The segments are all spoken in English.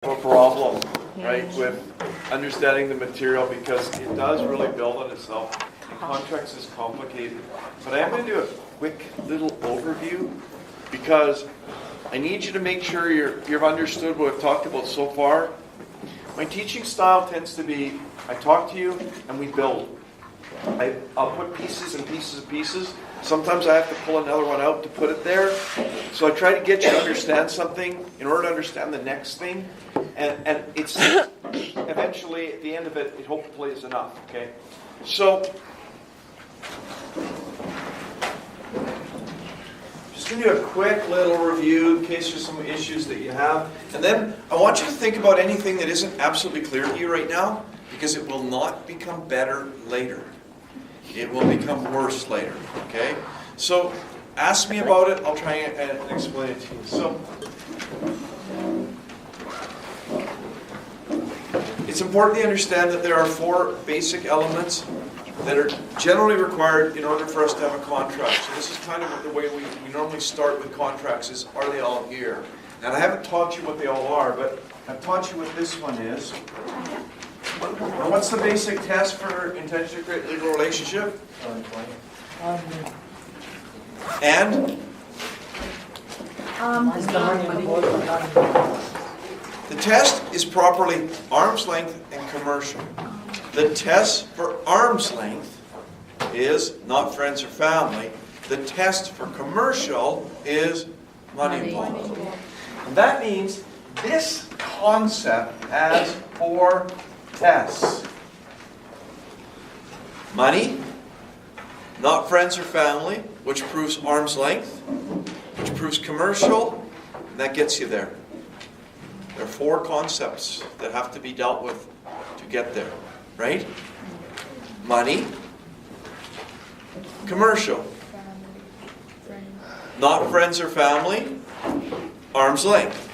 a problem, right, with understanding the material because it does really build on itself. And contracts is complicated. But I am going to do a quick little overview because I need you to make sure you've understood what I've talked about so far. My teaching style tends to be, I talk to you and we build. I'll put pieces and pieces and pieces. Sometimes I have to pull another one out to put it there. So I try to get you to understand something in order to understand the next thing. And it's eventually, at the end of it, it hopefully is enough. Okay? So, just going to do a quick little review in case there's some issues that you have. And then I want you to think about anything that isn't absolutely clear to you right now, because it will not become better later. It will become worse later. Okay? So, ask me about it. I'll try and explain it to you. So, it's important to understand that there are 4 basic elements that are generally required in order for us to have a contract. So this is kind of the way we normally start with contracts is, are they all here? And I haven't taught you what they all are, but I've taught you what this one is. Now what's the basic test for intention to create a legal relationship? And? The test is properly arm's length and commercial. The test for arm's length is not friends or family. The test for commercial is money involved. And that means this concept has 4 tests. Money, not friends or family, which proves arm's length, which proves commercial, and that gets you there. There are 4 concepts that have to be dealt with to get there, right? Money, commercial, not friends or family, arm's length.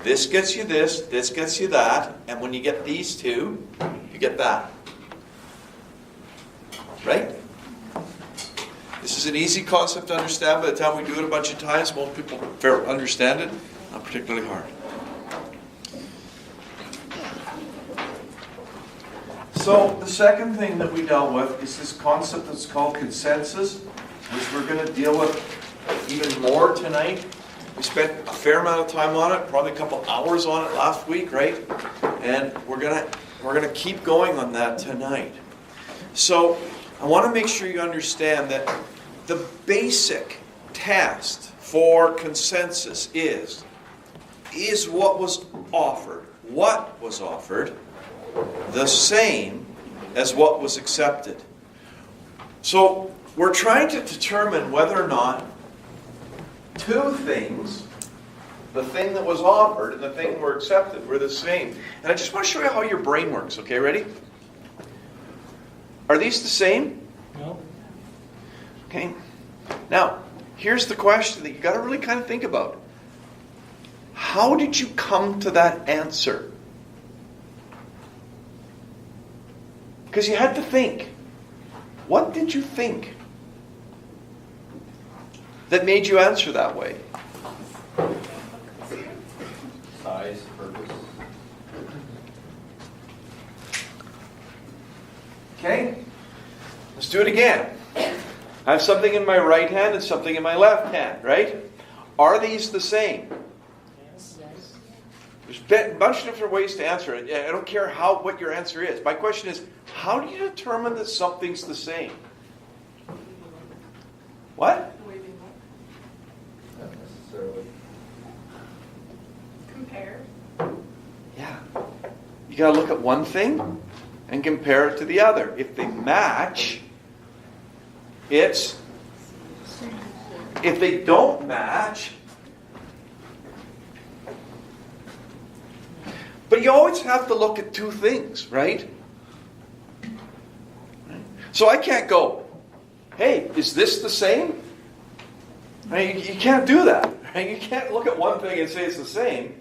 This gets you this gets you that, and when you get these 2, you get that. Right? This is an easy concept to understand. By the time we do it a bunch of times, most people understand it. Not particularly hard. So the second thing that we dealt with is this concept that's called consensus, which we're going to deal with even more tonight. We spent a fair amount of time on it, probably a couple hours on it last week, right? And we're gonna keep going on that tonight. So I want to make sure you understand that the basic test for consensus is what was offered. What was offered the same as what was accepted. So we're trying to determine whether or not 2 things, the thing that was offered and the thing were accepted, were the same. And I just want to show you how your brain works. Okay, ready? Are these the same? No. Okay. Now, here's the question that you got to really kind of think about. How did you come to that answer? Because you had to think. What did you think that made you answer that way? Size, purpose. Okay? Let's do it again. I have something in my right hand and something in my left hand, right? Are these the same? There's a bunch of different ways to answer it. I don't care what your answer is. My question is, how do you determine that something's the same? What? Not necessarily. Compare. Yeah. You got to look at one thing and compare it to the other. If they match, it's... If they don't match... But you always have to look at 2 things, right? So I can't go, hey, is this the same? Right? You can't do that. Right? You can't look at one thing and say it's the same.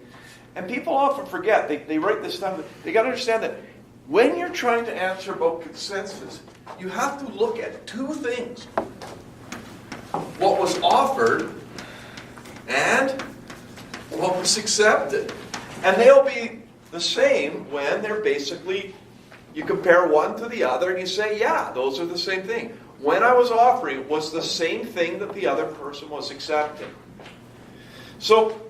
And people often forget. They write this down. They got to understand that when you're trying to answer about consensus, you have to look at 2 things. What was offered and what was accepted. And they'll be the same when they're basically, you compare one to the other and you say, yeah, those are the same thing. When I was offering, it was the same thing that the other person was accepting. So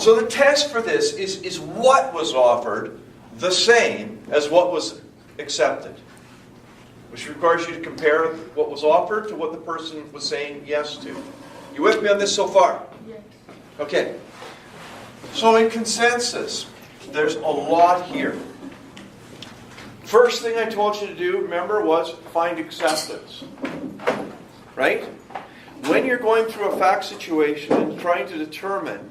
the test for this is what was offered the same as what was accepted. Which requires you to compare what was offered to what the person was saying yes to. You with me on this so far? Yes. Okay. So in consensus, there's a lot here. First thing I told you to do, remember, was find acceptance. Right? When you're going through a fact situation and trying to determine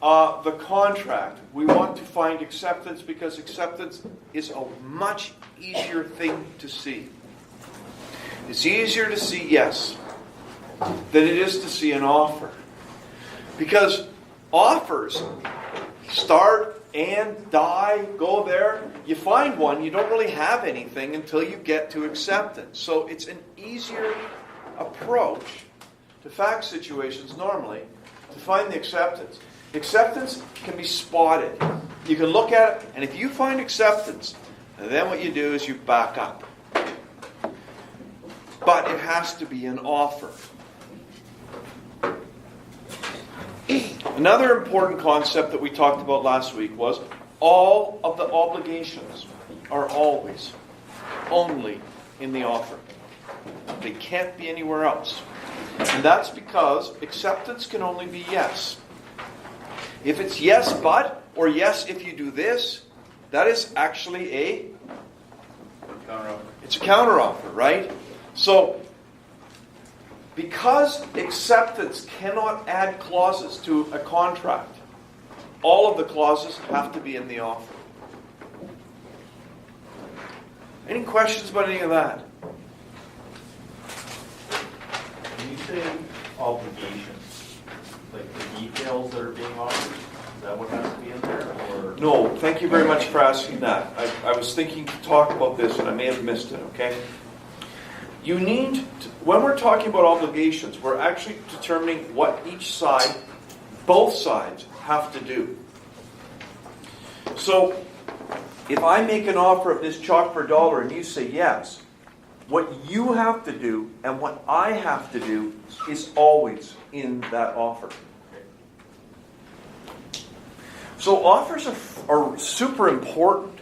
the contract, we want to find acceptance because acceptance is a much easier thing to see. It's easier to see yes than it is to see an offer. Because offers start and die, go there. You find one, you don't really have anything until you get to acceptance. So it's an easier approach to fact situations normally to find the acceptance. Acceptance can be spotted. You can look at it, and if you find acceptance, then what you do is you back up. But it has to be an offer. Another important concept that we talked about last week was all of the obligations are always only in the offer. They can't be anywhere else. And that's because acceptance can only be yes. If it's yes but, or yes if you do this, that is actually it's a counteroffer, right? So, because acceptance cannot add clauses to a contract, all of the clauses have to be in the offer. Any questions about any of that? When you say obligations, like the details that are being offered, is that what has to be in there? Or No, thank you very much for asking that. I was thinking to talk about this and I may have missed it, okay? You need to, when we're talking about obligations, we're actually determining what each side, both sides, have to do. So, if I make an offer of this chalk for $1 and you say yes, what you have to do and what I have to do is always in that offer. So offers are super important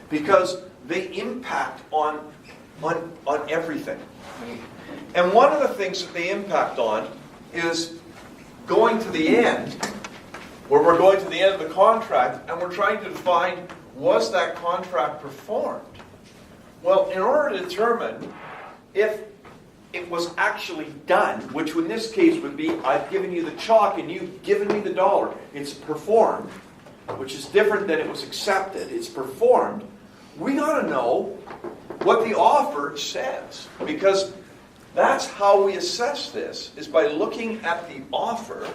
because they impact on everything. And one of the things that they impact on is going to the end, where we're going to the end of the contract and we're trying to define, was that contract performed? Well, in order to determine if it was actually done, which in this case would be, I've given you the chalk and you've given me the $1, it's performed, which is different than it was accepted, it's performed, we got to know what the offer says. Because that's how we assess this, is by looking at the offer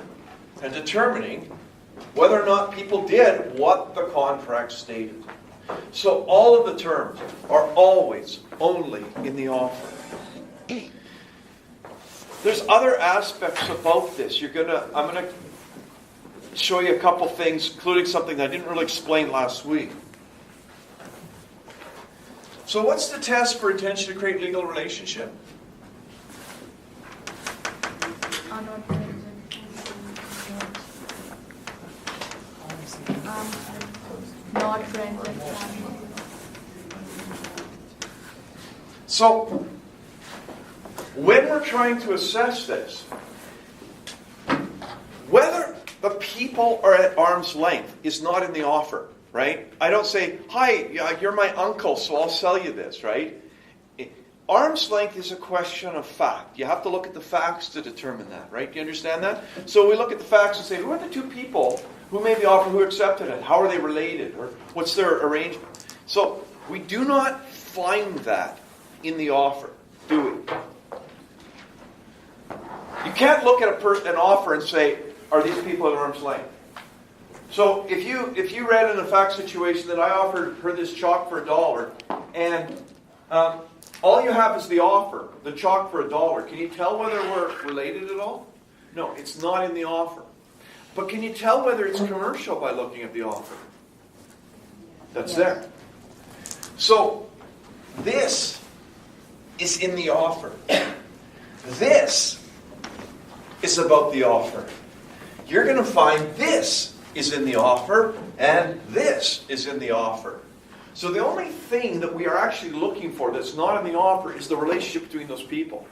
and determining whether or not people did what the contract stated. So all of the terms are always only in the offer. There's other aspects about this. I'm going to show you a couple things, including something that I didn't really explain last week. So what's the test for intention to create legal relationship? Are not present. Not friends and family. So, when we're trying to assess this, whether the people are at arm's length is not in the offer, right? I don't say, hi, you're my uncle, so I'll sell you this, right? Arm's length is a question of fact. You have to look at the facts to determine that, right? Do you understand that? So we look at the facts and say, who are the two people who made the offer, who accepted it? How are they related? Or what's their arrangement? So we do not find that in the offer, do we? You can't look at an offer and say, are these people at arm's length? So if you read in a fact situation that I offered her this chalk for $1, and all you have is the offer, the chalk for $1, can you tell whether we're related at all? No, it's not in the offer. But can you tell whether it's commercial by looking at the offer? That's there. So, this is in the offer. This is about the offer. You're going to find this is in the offer, and this is in the offer. So the only thing that we are actually looking for that's not in the offer is the relationship between those people.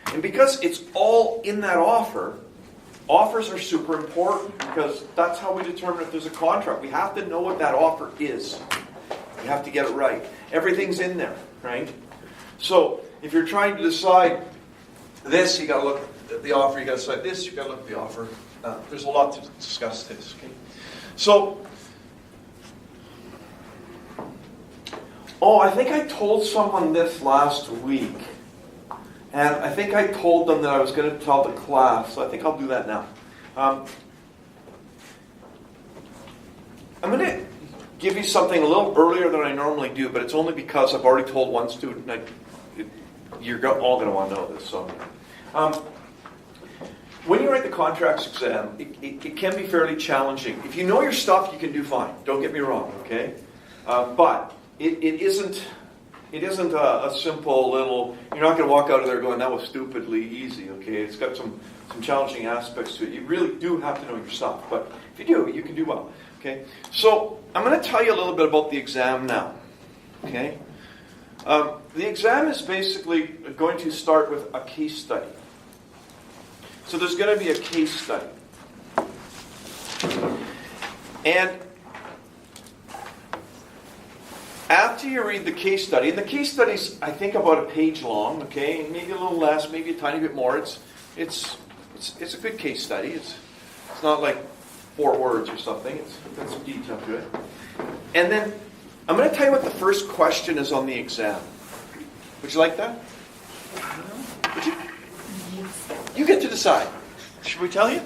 And because it's all in that offer, offers are super important because that's how we determine if there's a contract. We have to know what that offer is. We have to get it right. Everything's in there, right? So if you're trying to decide this, you got to look at the offer. You got to decide this, you got to look at the offer. There's a lot to discuss this. Okay? So, I think I told someone this last week. And I think I told them that I was going to tell the class, so I think I'll do that now. I'm going to give you something a little earlier than I normally do, but it's only because I've already told one student, you're all going to want to know this. So, when you write the contracts exam, it can be fairly challenging. If you know your stuff, you can do fine. Don't get me wrong, okay? But it isn't a simple little, you're not going to walk out of there going, that was stupidly easy, okay? It's got some challenging aspects to it. You really do have to know your stuff. But if you do, you can do well, okay? So I'm going to tell you a little bit about the exam now, okay? The exam is basically going to start with a case study. So there's going to be a case study. And after you read the case study, and the case study's, I think, about a page long, okay, maybe a little less, maybe a tiny bit more. It's a good case study. It's not like 4 words or something. It's got some detail to it. And then I'm going to tell you what the first question is on the exam. Would you like that? Would you? You get to decide. Should we tell you?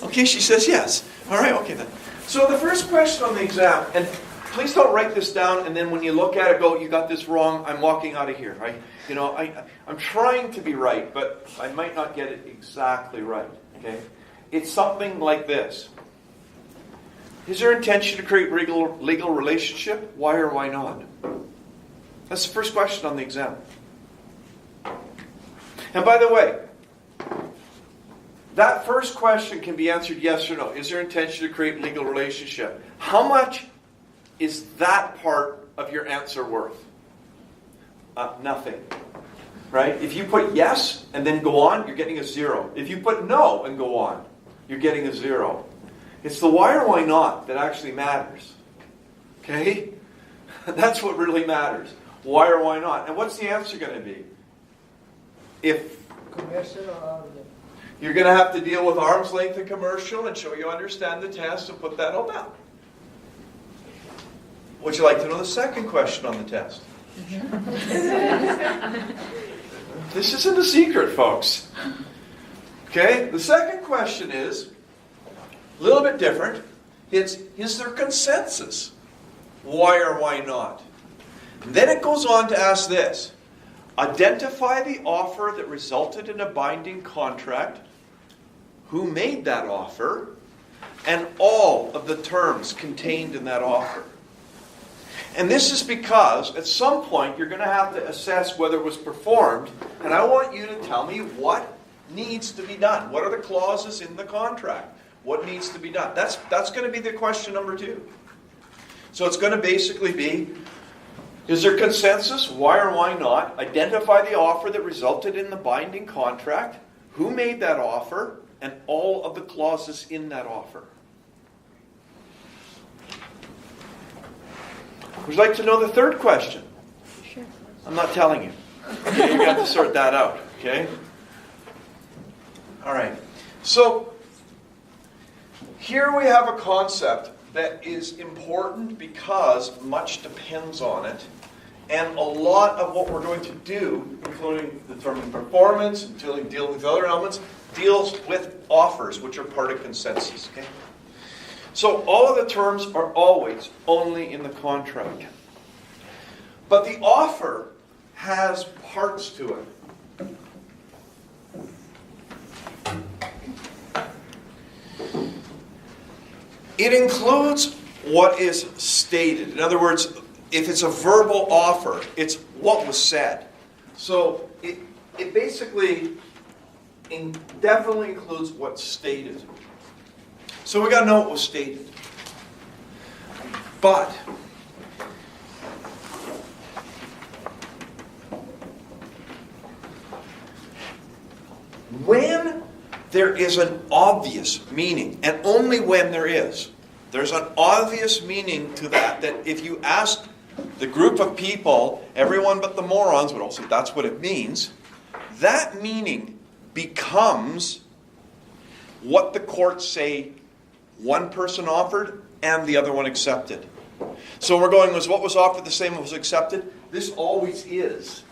Okay, she says yes. All right, okay then. So the first question on the exam, and please don't write this down, and then when you look at it, go, you got this wrong, I'm walking out of here, right? You know, I'm trying to be right, but I might not get it exactly right, okay? It's something like this. Is there intention to create legal relationship? Why or why not? That's the first question on the exam. And by the way, that first question can be answered yes or no. Is there intention to create legal relationship? How much is that part of your answer worth? Nothing. Right? If you put yes and then go on, you're getting a 0. If you put no and go on, you're getting a 0. It's the why or why not that actually matters. Okay? That's what really matters. Why or why not? And what's the answer going to be? If Commercial or you're going to have to deal with arm's length and commercial and show you understand the test and put that all down. Would you like to know the second question on the test? This isn't a secret, folks. Okay? The second question is a little bit different. It's, is there consensus? Why or why not? And then it goes on to ask this. Identify the offer that resulted in a binding contract, who made that offer, and all of the terms contained in that offer. And this is because at some point you're going to have to assess whether it was performed, and I want you to tell me what needs to be done. What are the clauses in the contract? What needs to be done? That's going to be the question number 2. So it's going to basically be, is there consensus? Why or why not? Identify the offer that resulted in the binding contract. Who made that offer? And all of the clauses in that offer. Would you like to know the third question? Sure. I'm not telling you. Okay, you're going to have to sort that out. Okay? All right. So, here we have a concept that is important because much depends on it. And a lot of what we're going to do, including determining performance, and dealing with other elements, deals with offers, which are part of consensus. Okay? So all of the terms are always only in the contract. But the offer has parts to it. It includes what is stated. In other words, if it's a verbal offer, it's what was said. So it basically definitely includes what's stated. So we got to know what was stated. But when there is an obvious meaning, and only when there's an obvious meaning to that if you ask the group of people, everyone but the morons would all say that's what it means, that meaning becomes what the courts say one person offered and the other one accepted. So we're going, was what was offered the same as was accepted? This always is.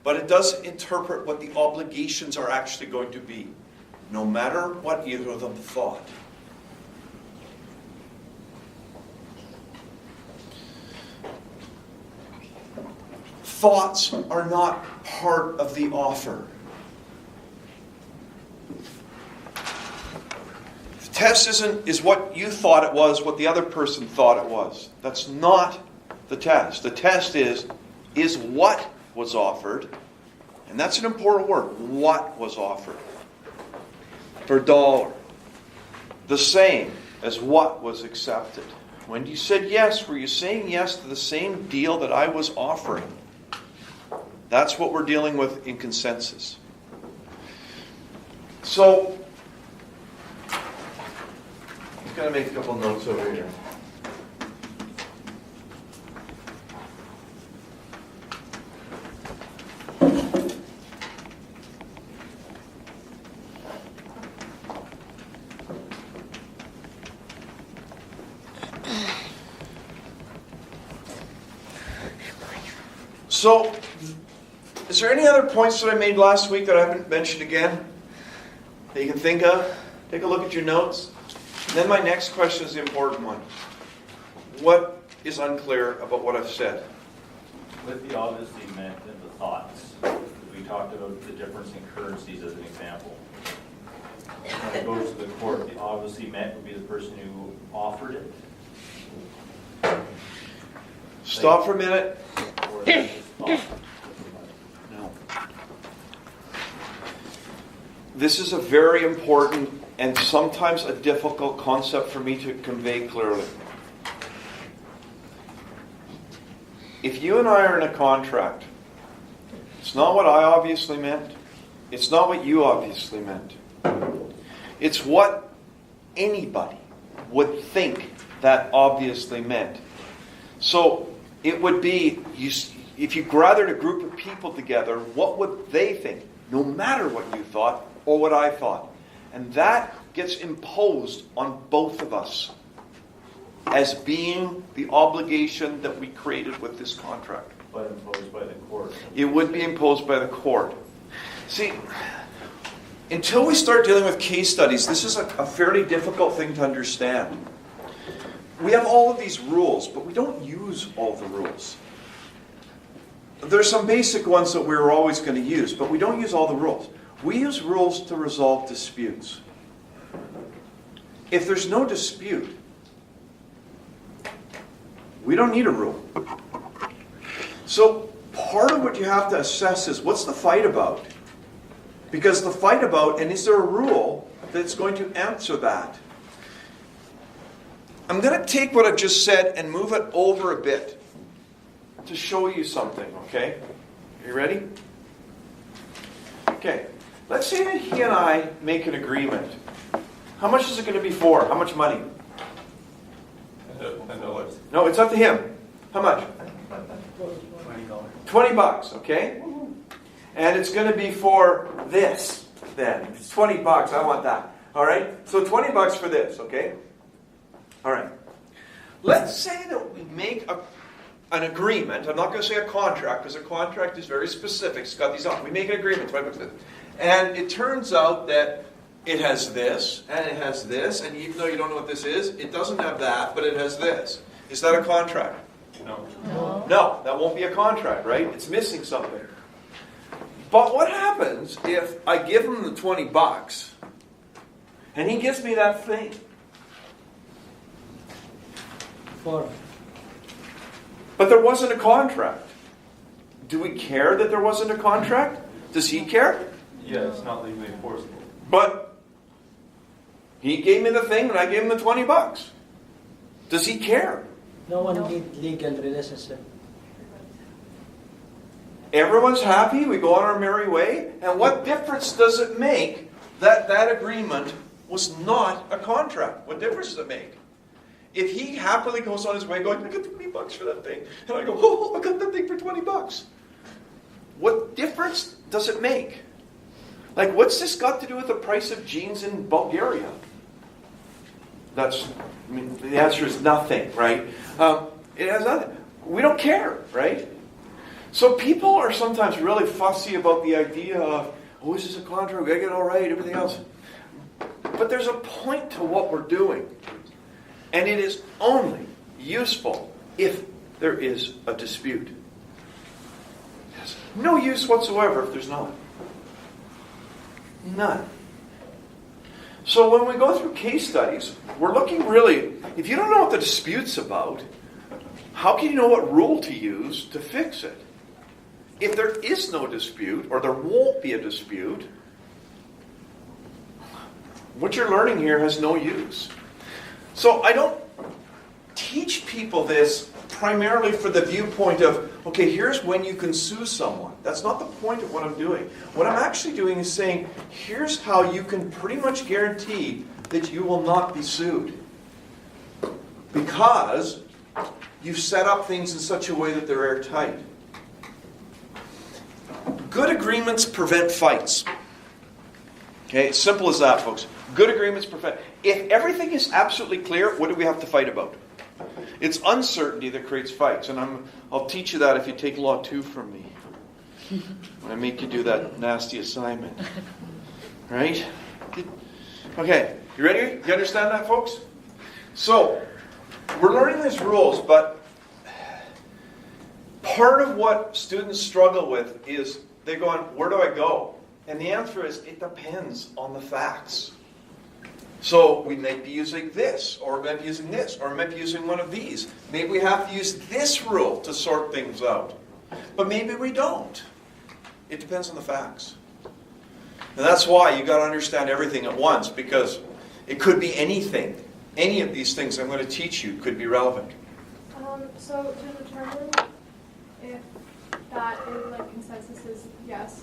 But it does interpret what the obligations are actually going to be, no matter what either of them thought. Thoughts are not part of the offer. The test is what you thought it was, what the other person thought it was. That's not the test. The test is what was offered, and that's an important word, what was offered, for $1, the same as what was accepted. When you said yes, were you saying yes to the same deal that I was offering? That's what we're dealing with in consensus. So, I'm going to make a couple notes over here. So, is there any other points that I made last week that I haven't mentioned again that you can think of? Take a look at your notes. And then my next question is the important one. What is unclear about what I've said? With the obviously meant and the thoughts, we talked about the difference in currencies as an example. When it goes to the court, the obviously meant would be the person who offered it. Stop for a minute. Or just thought. No. This is a very important and sometimes a difficult concept for me to convey clearly. If you and I are in a contract, it's not what I obviously meant. It's not what you obviously meant. It's what anybody would think that obviously meant. So it would be, if you gathered a group of people together, what would they think? No matter what you thought or what I thought. And that gets imposed on both of us as being the obligation that we created with this contract. But imposed by the court. It would be imposed by the court. See, until we start dealing with case studies, this is a fairly difficult thing to understand. We have all of these rules, but we don't use all the rules. There's some basic ones that we're always going to use, but we don't use all the rules. We use rules to resolve disputes. If there's no dispute, we don't need a rule. So part of what you have to assess is, what's the fight about? Because the fight about, and is there a rule that's going to answer that? I'm going to take what I've just said and move it over a bit to show you something, okay? Are you ready? Okay. Let's say that he and I make an agreement. How much is it going to be for? How much money? $10. No, it's up to him. How much? $20. $20, okay? And it's going to be for this, then. It's $20, I want that. All right? So $20 for this, okay? All right. Let's say that we make an agreement. I'm not going to say a contract, because a contract is very specific. It's got these on. We make an agreement, $20 for this. And it turns out that it has this, and it has this, and even though you don't know what this is, it doesn't have that, but it has this. Is that a contract? No. No, that won't be a contract, right? It's missing something. But what happens if I give him the $20, And he gives me that thing. Four. But there wasn't a contract. Do we care that there wasn't a contract? Does he care? Yeah, it's not legally enforceable. But he gave me the thing and I gave him the $20. Does he care? No one No. need legal relationship. Everyone's happy, we go on our merry way, and what difference does it make that that agreement was not a contract? What difference does it make? If he happily goes on his way going, I got $20 for that thing, and I go, oh, I got that thing for $20. What difference does it make? Like, what's this got to do with the price of jeans in Bulgaria? The answer is nothing, right? It has nothing. We don't care, right? So people are sometimes really fussy about the idea of, oh, is this a contract? We gotta get it all right, everything else. But there's a point to what we're doing. And it is only useful if there is a dispute. Yes. No use whatsoever if there's not. None. So when we go through case studies, we're looking really, if you don't know what the dispute's about, how can you know what rule to use to fix it? If there is no dispute, or there won't be a dispute, what you're learning here has no use. So I don't teach people this primarily for the viewpoint of, okay, here's when you can sue someone. That's not the point of what I'm doing. What I'm actually doing is saying, here's how you can pretty much guarantee that you will not be sued. Because you've set up things in such a way that they're airtight. Good agreements prevent fights. Okay, simple as that, folks. Good agreements prevent. If everything is absolutely clear, what do we have to fight about? It's uncertainty that creates fights, and I'll teach you that if you take Law 2 from me. When I make you do that nasty assignment. Right? Okay, you ready? You understand that, folks? So, we're learning these rules, but part of what students struggle with is they're going, where do I go? And the answer is, it depends on the facts. So we might be using this, or we might be using this, or we might be using one of these. Maybe we have to use this rule to sort things out. But maybe we don't. It depends on the facts. And that's why you've got to understand everything at once, because it could be anything. Any of these things I'm going to teach you could be relevant. So to determine if that is like consensus is yes,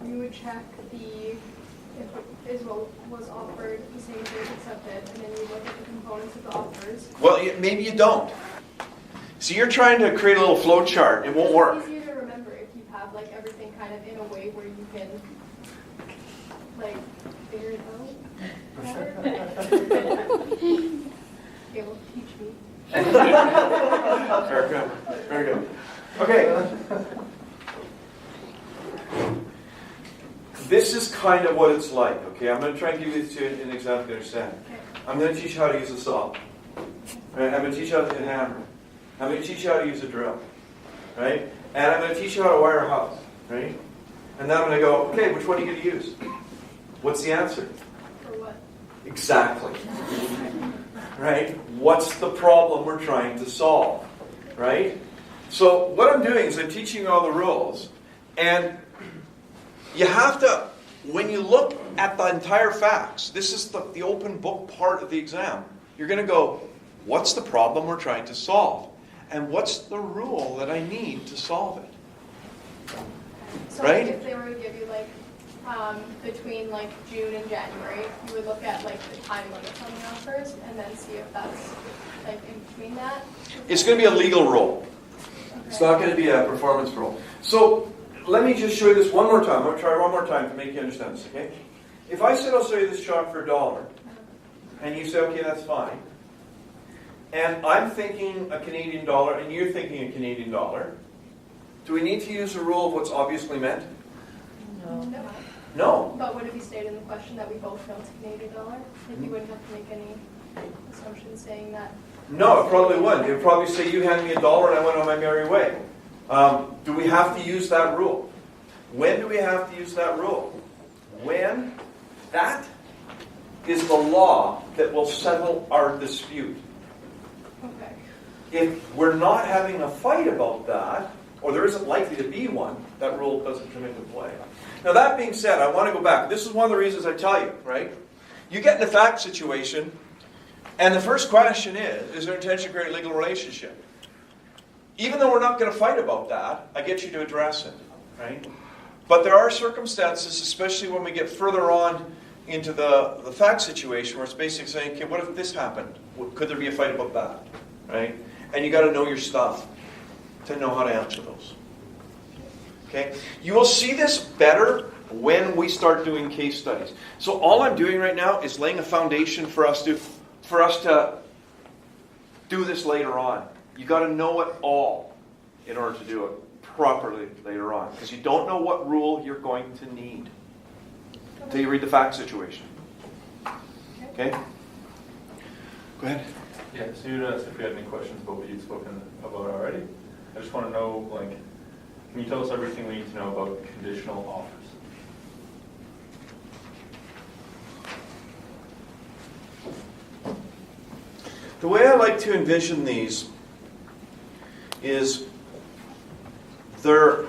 you would check if Israel was offered the same as accepted, and then you look at the components of the offers. Well, maybe you don't. So you're trying to create a little flow chart. It won't work. It's easier to remember if you have like everything kind of in a way where you can like figure it out. It will teach me. Very good. Very good. Okay. This is kind of what it's like, okay? I'm going to try and give you an example to understand. I'm going to teach you how to use a saw. Right? I'm going to teach you how to hit a hammer. I'm going to teach you how to use a drill. Right? And I'm going to teach you how to wire a house. Right? And then I'm going to go, okay, which one are you going to use? What's the answer? For what? Exactly. Right? What's the problem we're trying to solve? Right? So what I'm doing is I'm teaching you all the rules. And you have to, when you look at the entire facts, this is the open book part of the exam. You're going to go, what's the problem we're trying to solve? And what's the rule that I need to solve it? So Right? if they were to give you like between like June and January, you would look at like the time limits on the offers and then see if that's like in between that. It's going to be a legal rule. It's Okay. not going to be a performance rule. So let me just show you this one more time. I'm going to try one more time to make you understand this, okay? If I said I'll sell you this chalk for $1, and you say, okay, that's fine, and I'm thinking a Canadian dollar, and you're thinking a Canadian dollar, do we need to use the rule of what's obviously meant? No. No. But would it be stated in the question that we both know it's a Canadian dollar? Like you wouldn't have to make any assumptions saying that. No, it probably wouldn't. It would probably say you hand me $1 and I went on my merry way. Do we have to use that rule? When do we have to use that rule? When that is the law that will settle our dispute. Okay. If we're not having a fight about that, or there isn't likely to be one, that rule doesn't come into play. Now that being said, I want to go back. This is one of the reasons I tell you, right? You get in a fact situation, and the first question is there intention to create a legal relationship? Even though we're not going to fight about that, I get you to address it, right? But there are circumstances, especially when we get further on into the fact situation, where it's basically saying, okay, what if this happened? Could there be a fight about that, right? And you got to know your stuff to know how to answer those. Okay? You will see this better when we start doing case studies. So all I'm doing right now is laying a foundation for us to do this later on. You got to know it all in order to do it properly later on, because you don't know what rule you're going to need until you read the fact situation. Okay? Go ahead. Yeah, so you'd asked if we had any questions about what you'd spoken about already. I just want to know, like, can you tell us everything we need to know about conditional offers? The way I like to envision these is okay,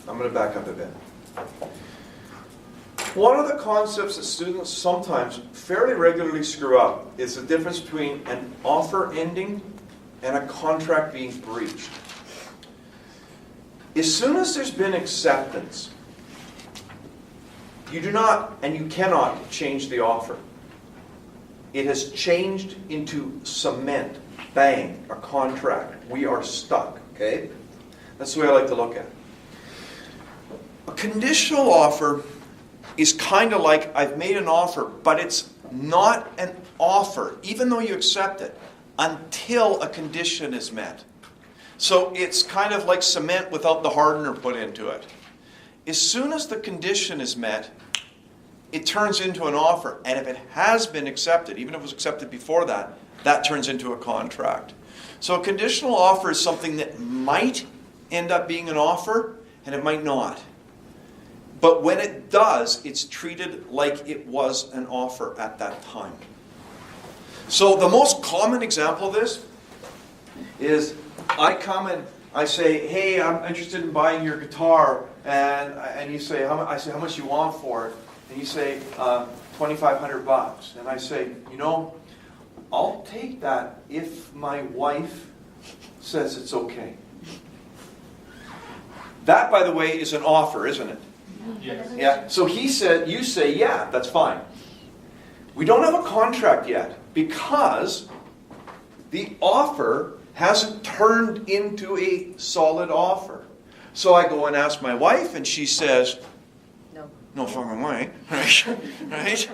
I'm going to back up a bit. One of the concepts that students sometimes fairly regularly screw up is the difference between an offer ending and a contract being breached. As soon as there's been acceptance, you do not and you cannot change the offer. It has changed into cement. Bang, a contract. We are stuck, okay? That's the way I like to look at it. A conditional offer is kind of like I've made an offer, but it's not an offer, even though you accept it, until a condition is met. So it's kind of like cement without the hardener put into it. As soon as the condition is met, it turns into an offer. And if it has been accepted, even if it was accepted before that, that turns into a contract. So a conditional offer is something that might end up being an offer, and it might not. But when it does, it's treated like it was an offer at that time. So the most common example of this is I come and I say, hey, I'm interested in buying your guitar. And you say, I say, how much do you want for it? And you say, $2,500. And I say, I'll take that if my wife says it's okay. That, by the way, is an offer, isn't it? Yes. Yeah. So you say, yeah, that's fine. We don't have a contract yet because the offer hasn't turned into a solid offer. So I go and ask my wife, and she says, no fucking way, right?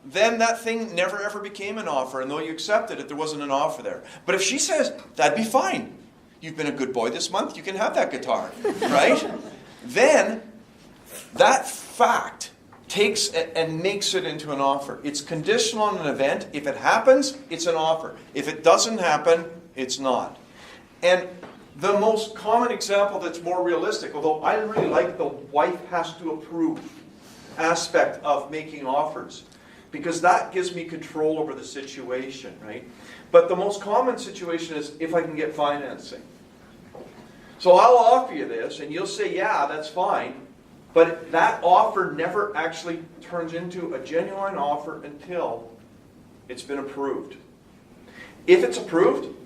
Then that thing never ever became an offer, and though you accepted it, there wasn't an offer there. But if she says, that'd be fine. You've been a good boy this month, you can have that guitar, right? Then that fact takes it and makes it into an offer. It's conditional on an event. If it happens, it's an offer. If it doesn't happen, it's not. And the most common example that's more realistic, although I really like the wife has to approve aspect of making offers, because that gives me control over the situation, right? But the most common situation is if I can get financing. So I'll offer you this, and you'll say, yeah, that's fine. But that offer never actually turns into a genuine offer until it's been approved. If it's approved,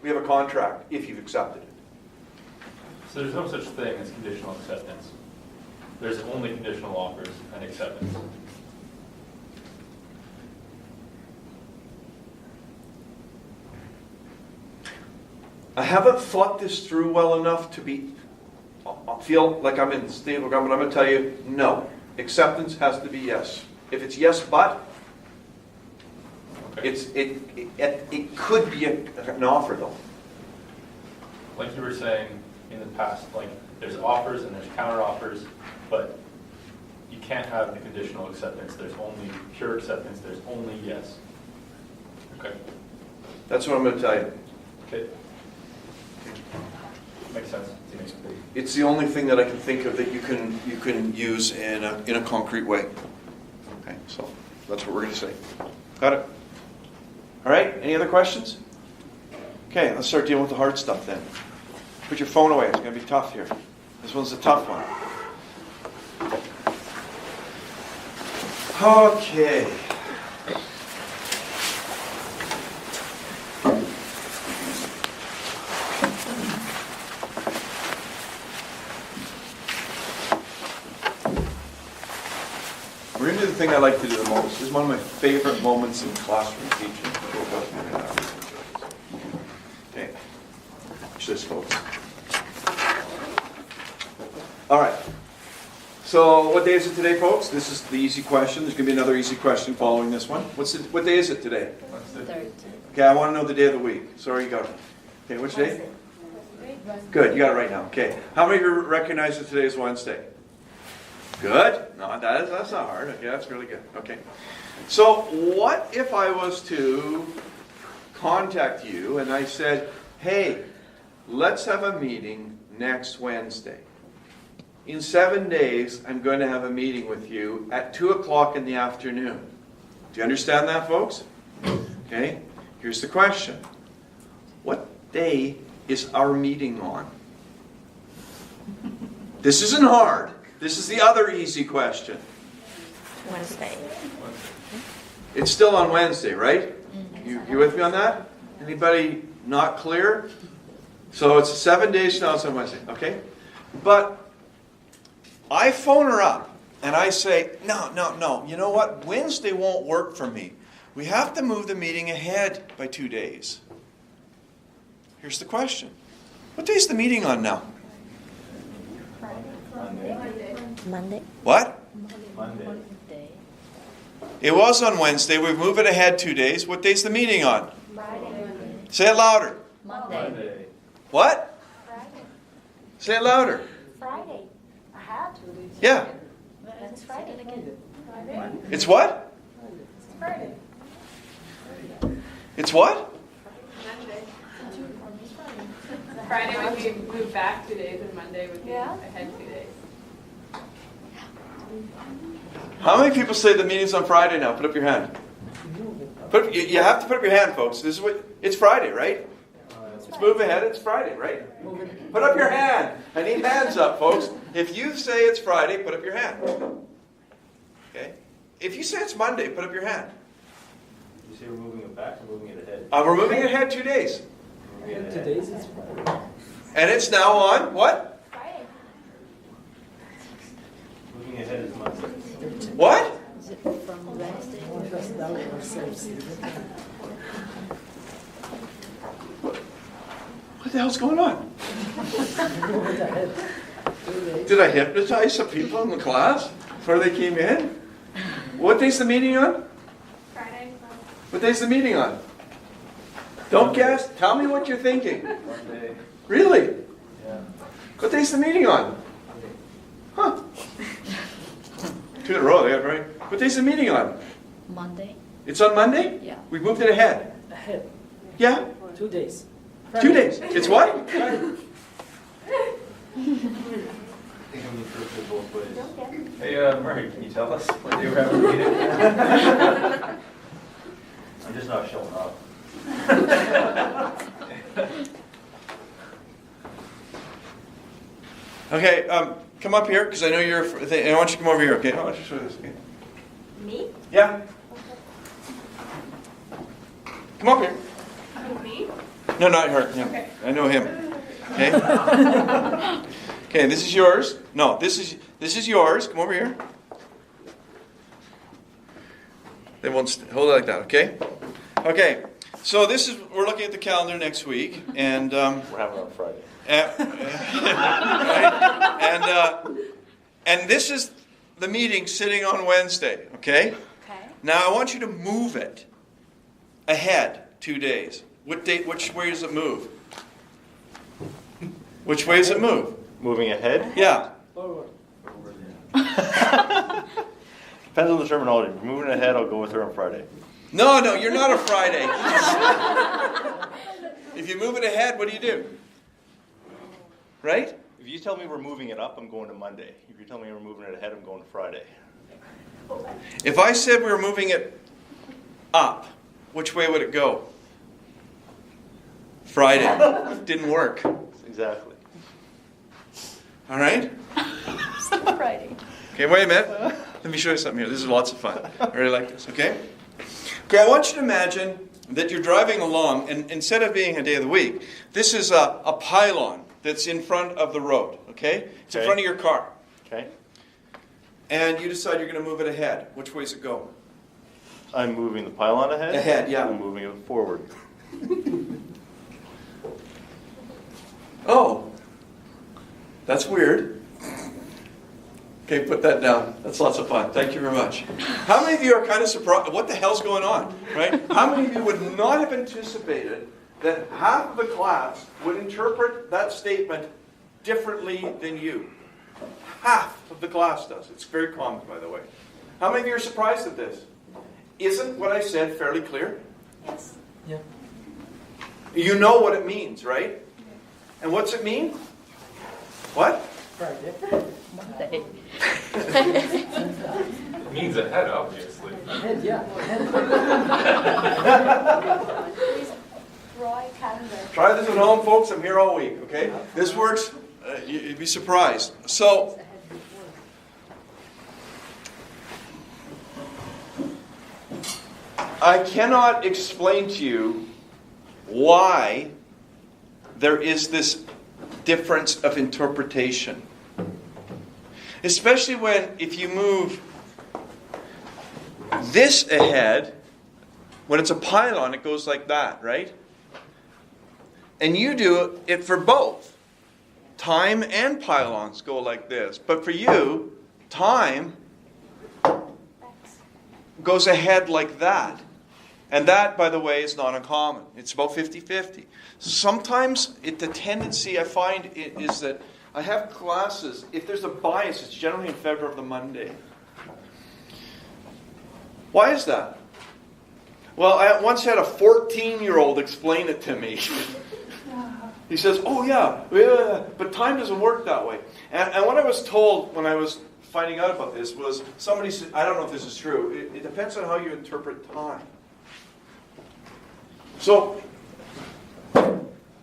we have a contract if you've accepted it. So there's no such thing as conditional acceptance. There's only conditional offers and acceptance. I haven't thought this through well enough to feel like I'm in stable ground, but I'm going to tell you, no. Acceptance has to be yes. If it's yes, but, Okay. it could be an offer, though. Like you were saying in the past, like there's offers and there's counter offers, but you can't have the conditional acceptance. There's only pure acceptance. There's only yes. Okay. That's what I'm going to tell you. Okay. Makes sense. It's the only thing that I can think of that you can use in a concrete way. Okay, so that's what we're going to say. Got it? All right, any other questions? Okay, let's start dealing with the hard stuff then. Put your phone away, it's going to be tough here. This one's a tough one. Okay. We're going to do the thing I like to do the most. This is one of my favorite moments in classroom teaching. Okay. Watch this, folks. All right. So what day is it today, folks? This is the easy question. There's going to be another easy question following this one. What day is it today? Okay, I want to know the day of the week. Sorry, you got it. Okay, which day? Good, you got it right now. Okay. How many of you recognize that today is Wednesday? Good. No, that's not hard. Okay, that's really good. Okay. So what if I was to contact you and I said, hey, let's have a meeting next Wednesday. In 7 days, I'm going to have a meeting with you at 2 o'clock in the afternoon. Do you understand that, folks? Okay. Here's the question. What day is our meeting on? This isn't hard. This is the other easy question. Wednesday. It's still on Wednesday, right? You with me on that? Anybody not clear? So it's 7 days now, it's on Wednesday, okay? But I phone her up and I say, no, you know what? Wednesday won't work for me. We have to move the meeting ahead by 2 days. Here's the question. What day is the meeting on now? Monday. What? Monday. It was on Wednesday. We've moved it ahead 2 days. What day's the meeting on? Friday. Say it louder. Monday. What? Friday. Say it louder. Friday. I had. Yeah. That's Friday. It's what? Friday. It's what? Monday. Friday would be moved back 2 days, and Monday would be Yeah. ahead 2 days. How many people say the meeting's on Friday now? Put up your hand. You have to put up your hand, folks. This is what it's Friday, right? Let's move ahead. It's Friday, right? Put up your hand. I need hands up, folks. If you say it's Friday, put up your hand. Okay? If you say it's Monday, put up your hand. You say we're moving it back or moving it ahead? We're moving it ahead 2 days. Moving it ahead. Today's is Friday. And it's now on what? Friday. Moving ahead is Monday. What? Is it from Wednesday? That's now ourselves. What the hell's going on? Move it ahead. 2 days. Did I hypnotize some people in the class before they came in? What day's the meeting on? Friday. What day's the meeting on? Don't guess. Tell me what you're thinking. Monday. Really? Yeah. What day's the meeting on? Huh. 2 in a row, yeah, right? What day's the meeting on? Monday. It's on Monday? Yeah. We moved it ahead. Ahead. Yeah? 2 days. 2 days. It's what? Friday. I think I'm interpreted both ways. Hey, Murray, can you tell us what day we're having a meeting? I'm just not showing up. Okay, come up here, because I know you're... I want you to come over here, okay? I want you to show this, okay? Me? Yeah? Come up here. Me? No, not her. Him. Okay. I know him. Okay? Okay, this is yours. No, this is yours. Come over here. They won't hold it like that, okay? Okay. So we're looking at the calendar next week, and We're having it on Friday. right? And this is the meeting sitting on Wednesday, okay? Okay. Now I want you to move it ahead 2 days. What date? Which way does it move? Which way does it move? Moving ahead? Yeah. Forward. Depends on the terminology. If we're moving ahead, I'll go with her on Friday. No, you're not a Friday. If you move it ahead, what do? Right? If you tell me we're moving it up, I'm going to Monday. If you tell me we're moving it ahead, I'm going to Friday. If I said we were moving it up, which way would it go? Friday. Didn't work. Exactly. All right? Friday. Okay, wait a minute. Let me show you something here. This is lots of fun. I really like this, okay? Okay, I want you to imagine that you're driving along, and instead of being a day of the week, this is a pylon that's in front of the road, okay? It's in Okay. front of your car. Okay. And you decide you're going to move it ahead. Which way does it go? I'm moving the pylon ahead. Ahead, yeah. I'm moving it forward. Oh, that's weird. Okay, put that down. That's lots of fun. Thank you very much. How many of you are kind of surprised? What the hell's going on, right? How many of you would not have anticipated that half of the class would interpret that statement differently than you? Half of the class does. It's very common, by the way. How many of you are surprised at this? Isn't what I said fairly clear? Yes. Yeah. You know what it means, right? And what's it mean? What? Friday. Monday. It means ahead, obviously. Head, yeah. Head. Please draw a calendar. Try this at home, folks. I'm here all week, okay? This works. You'd be surprised. So, I cannot explain to you why there is this difference of interpretation. Especially when, if you move this ahead, when it's a pylon, it goes like that, right? And you do it for both. Time and pylons go like this. But for you, time goes ahead like that. And that, by the way, is not uncommon. It's about 50-50. Sometimes the tendency I find is that I have classes, if there's a bias, it's generally in favor of the Monday. Why is that? Well, I once had a 14-year-old explain it to me. He says, oh yeah, but time doesn't work that way. And what I was told when I was finding out about this was, somebody said, I don't know if this is true, it depends on how you interpret time. So,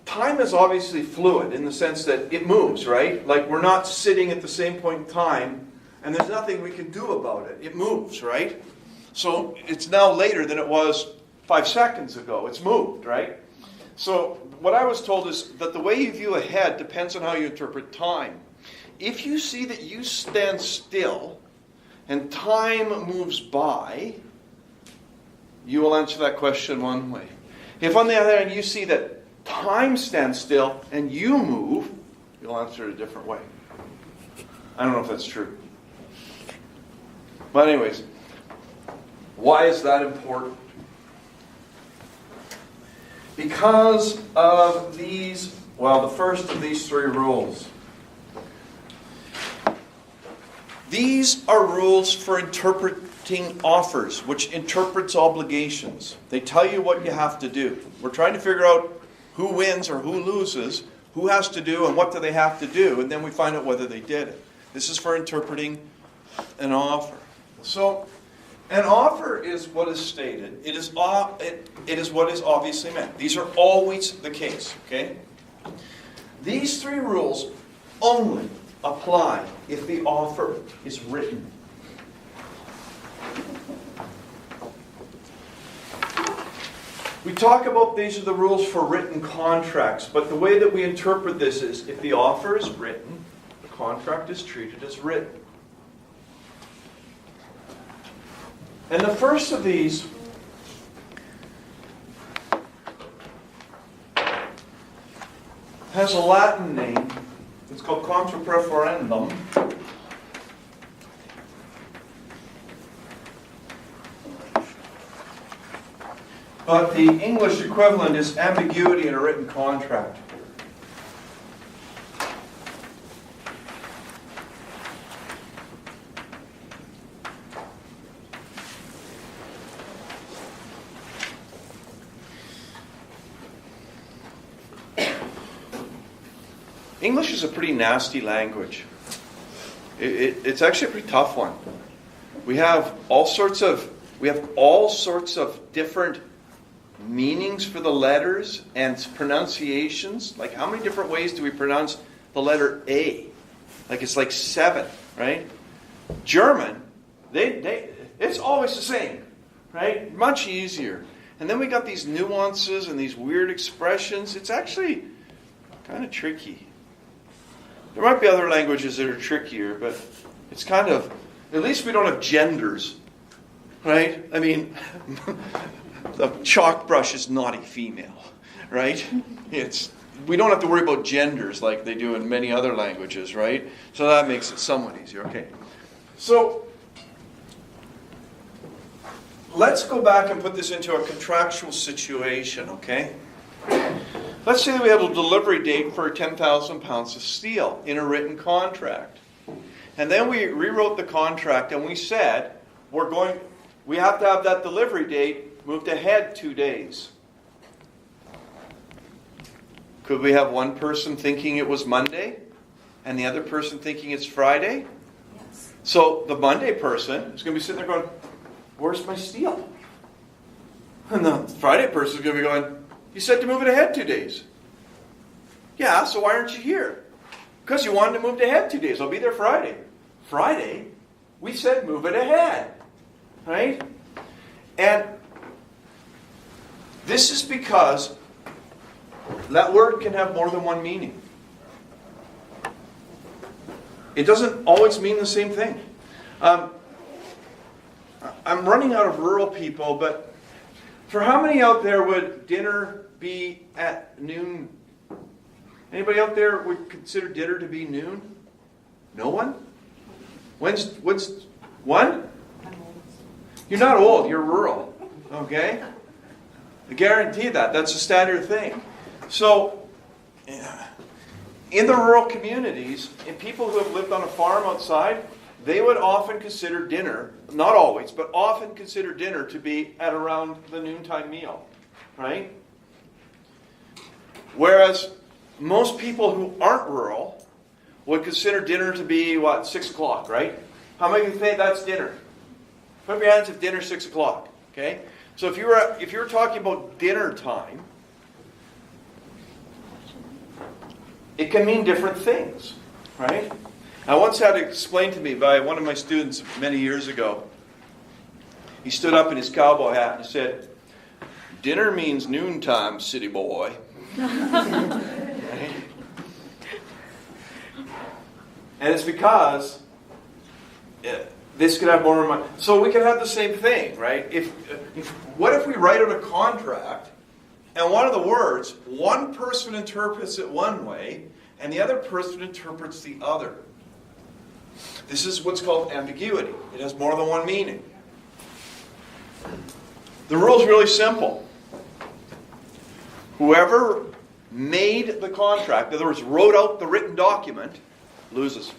time is obviously fluid in the sense that it moves, right? Like we're not sitting at the same point in time and there's nothing we can do about it. It moves, right? So it's now later than it was 5 seconds ago. It's moved, right? So what I was told is that the way you view ahead depends on how you interpret time. If you see that you stand still and time moves by, you will answer that question one way. If on the other hand you see that time stands still and you move, you'll answer it a different way. I don't know if that's true. But anyways, why is that important? Because of these, well, the first of these three rules. These are rules for interpreting offers, which interprets obligations. They tell you what you have to do. We're trying to figure out who wins or who loses, who has to do and what do they have to do, and then we find out whether they did it. This is for interpreting an offer. So, an offer is what is stated. It is what is obviously meant. These are always the case, okay? These three rules only apply if the offer is written. We talk about these are the rules for written contracts, but the way that we interpret this is if the offer is written, the contract is treated as written. And the first of these has a Latin name. It's called contra preferendum. But the English equivalent is ambiguity in a written contract. English is a pretty nasty language. It's actually a pretty tough one. We have all sorts of different meanings for the letters and pronunciations. Like, how many different ways do we pronounce the letter A? Like, it's like 7, right? German, it's always the same, right? Much easier. And then we got these nuances and these weird expressions. It's actually kind of tricky. There might be other languages that are trickier, but it's kind of, at least we don't have genders, right? I mean, the chalk brush is naughty female, right? We don't have to worry about genders like they do in many other languages, right? So that makes it somewhat easier, okay? So, let's go back and put this into a contractual situation, okay? Let's say that we have a delivery date for 10,000 pounds of steel in a written contract. And then we rewrote the contract and we said, we have to have that delivery date moved ahead 2 days. Could we have one person thinking it was Monday and the other person thinking it's Friday? Yes. So the Monday person is going to be sitting there going, where's my steel? And the Friday person is going to be going, you said to move it ahead 2 days. Yeah, so why aren't you here? Because you wanted to move it ahead 2 days. I'll be there Friday. Friday, we said move it ahead. Right? And this is because that word can have more than one meaning. It doesn't always mean the same thing. I'm running out of rural people, but for how many out there would dinner be at noon? Anybody out there would consider dinner to be noon? No one? When's 1? You're not old, you're rural. Okay? I guarantee that. That's a standard thing. So, in the rural communities, in people who have lived on a farm outside, they would often consider dinner, not always, but often consider dinner to be at around the noontime meal. Right? Whereas most people who aren't rural would consider dinner to be, 6 o'clock, right? How many of you think that's dinner? Put up your hands if dinner's 6 o'clock. Okay? So if you were talking about dinner time, it can mean different things, right? I once had it explained to me by one of my students many years ago. He stood up in his cowboy hat and said, "Dinner means noontime, city boy." Right? And it's because this could have more. So we could have the same thing, right? What if we write out a contract, and one of the words, one person interprets it one way, and the other person interprets the other. This is what's called ambiguity. It has more than one meaning. The rule is really simple. Whoever made the contract, in other words, wrote out the written document, loses.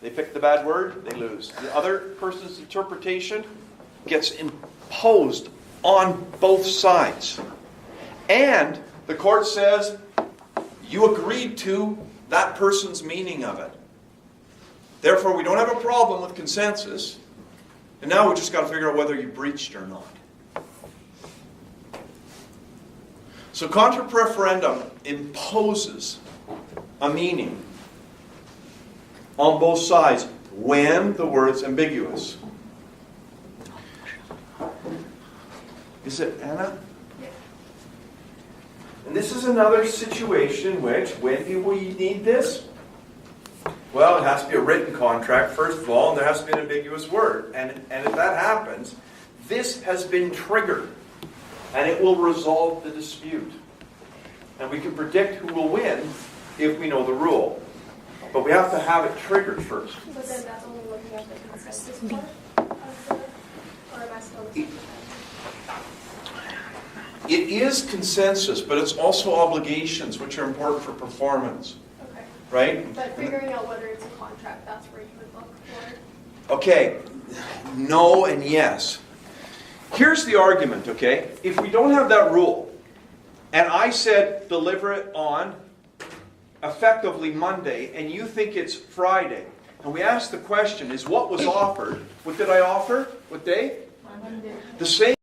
They pick the bad word, they lose. The other person's interpretation gets imposed on both sides. And the court says, you agreed to that person's meaning of it. Therefore, we don't have a problem with consensus. And now we just got to figure out whether you breached or not. So contra preferendum imposes a meaning on both sides when the word's ambiguous. Is it Anna? And this is another situation which, when do we need this? Well, it has to be a written contract, first of all, and there has to be an ambiguous word. And if that happens, this has been triggered, and it will resolve the dispute. And we can predict who will win if we know the rule. But we have to have it triggered first. But then that's only looking at the consensus part of the, or am I still the same? It is consensus, but it's also obligations, which are important for performance. Okay. Right? But figuring out whether it's a contract, that's where you would look for. Okay, no and yes. Here's the argument, okay? If we don't have that rule, and I said deliver it on effectively Monday, and you think it's Friday, And we ask the question, is what was offered, what did I offer? What day? Monday. The same